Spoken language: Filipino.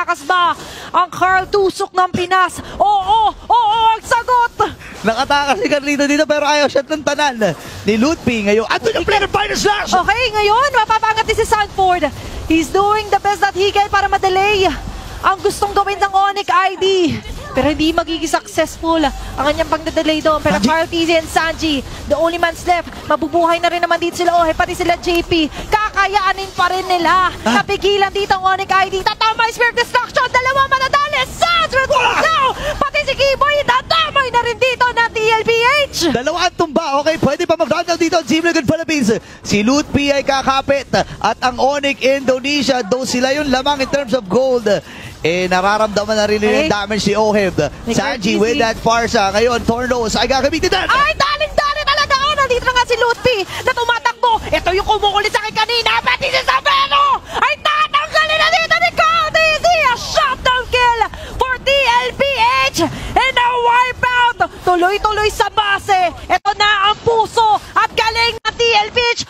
Makatakas ba ang Carl Tusok ng Pinas? Oo, ang sagot! Nakatakas si Carlito dito pero ayaw siya ng tanan ni Lutfi. Ngayon, andun yung player final slash! Okay, ngayon, mapapangat din si Sanford. He's doing the best that he can para ma-delay ang gustong gawin ng Onyx ID. Pero hindi magiging successful ang kanyang pagdadelay doon. Pero Carl TZ and Sanji, the only man's left. Mabubuhay na rin naman dito sila Ohe, pati sila JP. Kakayaanin pa rin nila. Napigilan dito ang Onyx ID. Tatama yung Spirit Destruction. Dalawa manadali. Sans now! Pati si Kiboy, tatamay na rin dito na TLPH. Dalawa ang tumba. Okay, pwede pa mag-rundown dito ang Team Liquid Philippines. Si Lutfi ay kakapit. At ang Onyx Indonesia, though sila yung lamang in terms of gold, nararamdaman na rin yung damage si Oheb. Sanji with that Farsa. Ngayon, Tornos ay gagamitin na. Ay, dali talaga. Nandito na nga si Lutfi na tumatakbo. Ito yung kumukulit sa akin kanina. Pati si Sabrero ay tatanggalin na dito ni KTZ. A shutdown kill for TLPH. And a wipeout. Tuloy-tuloy sa base. Ito na ang puso at galing na TLPH.